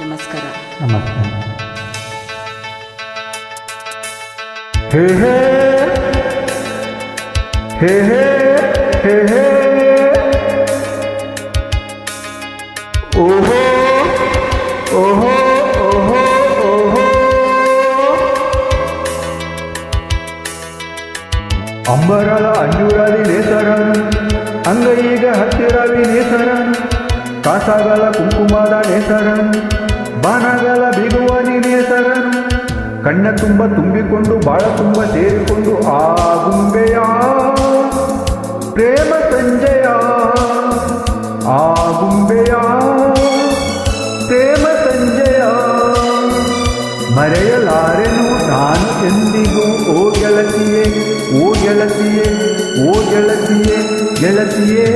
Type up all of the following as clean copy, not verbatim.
ನಮಸ್ಕಾರ. ನಮಸ್ಕಾರ. ಹೇ ಹೇ ಹೇ ಹೇ ಹೇ ಹೇ ಓಹೋ ಓಹೋ ಓಹೋ ಓಹೋ ಅಂಬರಳ ಅಂಜೂರದಿ ನೇಸರನು ಅಂಗೈಗ ಹತ್ತಿರವಿ ನೇಸರನು ಕಾಸಾಗಲ ಕುಂಕುಮದ ನೇಸರನು ಬಾಣಗಲ ಬಿಗುವನಿ ನೇಸರನು ಕಣ್ಣ ತುಂಬ ತುಂಬಿಕೊಂಡು ಬಾಳ ತುಂಬ ಸೇರಿಕೊಂಡು ಆ ಗುಂಬೆಯ ಪ್ರೇಮ ಸಂಜಯ ಆ ಗುಂಬೆಯ ಪ್ರೇಮ ಸಂಜಯ ಮರೆಯಲಾರೆನು ನಾನು ಎಂದಿಗೂ ಓ ಗೆಳತಿಯೇ ಓ ಗೆಳತಿಯೇ ಓ ಗೆಳತಿಯೇ ಗೆಳತಿಯೇ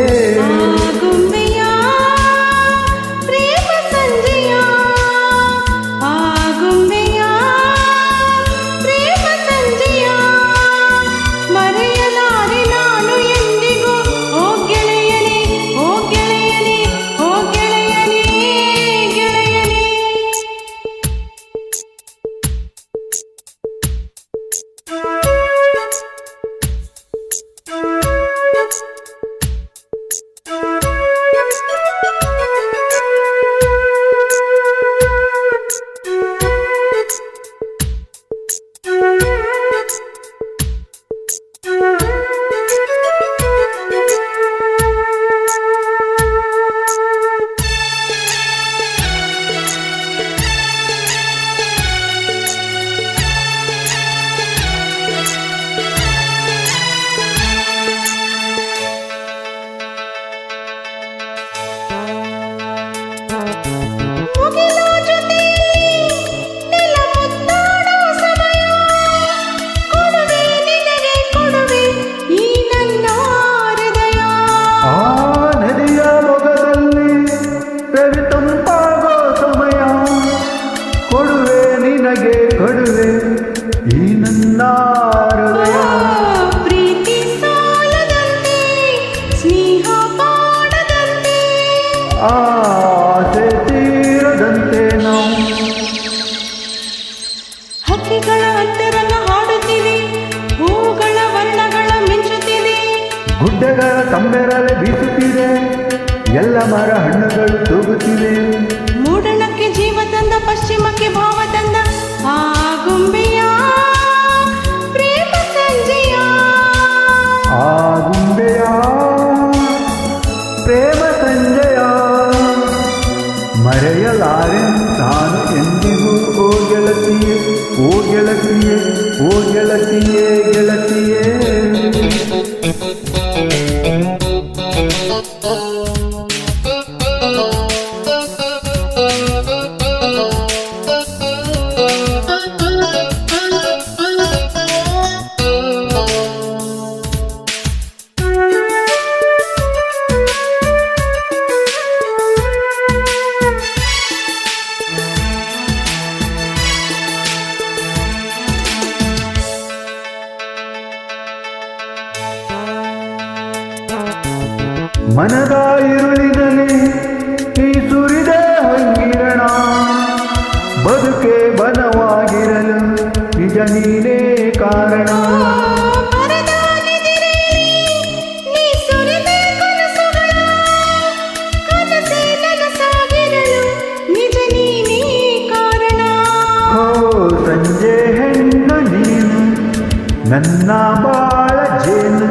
ಕೊಡುವೆ ಈ ನನ್ನ ಹೃದಯ ಪ್ರೀತಿ ಸಾಲದಂತೆ ಸ್ನೇಹ ಪಾಡದಂತೆ ಆಸೆ ತೀರದಂತೆ ನಾವು ಹಕ್ಕಿಗಳ ಅಂತರಂಗ ಹಾಡುತ್ತಿವೆ ಹೂಗಳ ವರ್ಣಗಳ ಮಿಂಚುತ್ತಿವೆ ಗುಡ್ಡಗಳ ತಂಬೆರಲೆ ಬೀಸುತ್ತಿದೆ ಎಲ್ಲ ಮರ ಹಣ್ಣುಗಳು ತೂಗುತ್ತಿವೆ ಮೂಡಣಕ್ಕೆ ಜೀವ ತಂದ ಪಶ್ಚಿಮಕ್ಕೆ ಭಾವ ತಂದ ಆ ಗುಂಬೆಯ ಪ್ರೇಮ ಸಂಜೆಯ ಆ ಗುಂಬೆಯ ಪ್ರೇಮ ಸಂಜೆಯ ಮರೆಯಲಾರೆ ನಾನು ಎಂದಿಗೂ ಓ ಗೆಳತಿಯೇ ಓ ಗೆಳತಿಯೇ ಓ ಗೆಳತಿಯೇ ಗೆಳತಿಯೇ ಮನದ ಇರುಳಿನಲ್ಲಿ ಈ ಸುರಿದ ಹಂಗಿರಣ ಬದುಕೆ ಬನವಾಗಿರಲು ನಿಜ ನೀನೇ ಕಾರಣ ಹೋ ಸಂಜೆ ಹೆಣ್ಣು ನೀನು ನನ್ನ ಬಾಳ ಜೇನು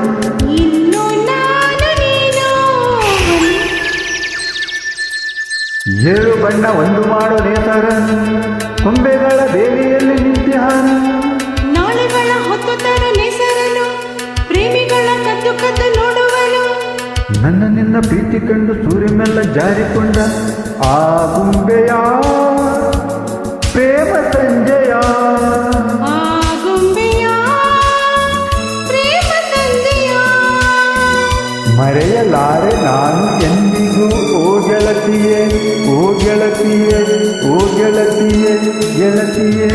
ಏಳು ಬಣ್ಣ ಒಂದು ಮಾಡೋ ನೇಸರನು ಕೊಂಬೆಗಳ ಬೇಲಿಯಲ್ಲಿ ನಿಂತ್ಯಾನು ನಾಳೆಗಳ ಹೊತ್ತು ತರು ನೇಸರನು ಪ್ರೇಮಿಗಳ ಕದ್ದು ಕದ್ದು ನೋಡುವನು ನನ್ನ ನಿನ್ನ ಪ್ರೀತಿ ಕಂಡು ಸೂರ್ಯ ಮೆಲ್ಲ ಜಾರಿಕೊಂಡ ಆ ಗುಂಬೆಯ ಪ್ರೇಮ ಸಂಜೆಯ ಆ ಗುಂಬೆಯ ಪ್ರೇಮ ಸಂಜೆಯ ಮರೆಯಲಾರೆ ನಾನು ಎಂದಿಗೂ ಓ ಗೆಳತಿಯೇ ಓ ಗೆಳತಿಯೇ ಓ ಗೆಳತಿಯೇ ಗೆಳತಿಯೇ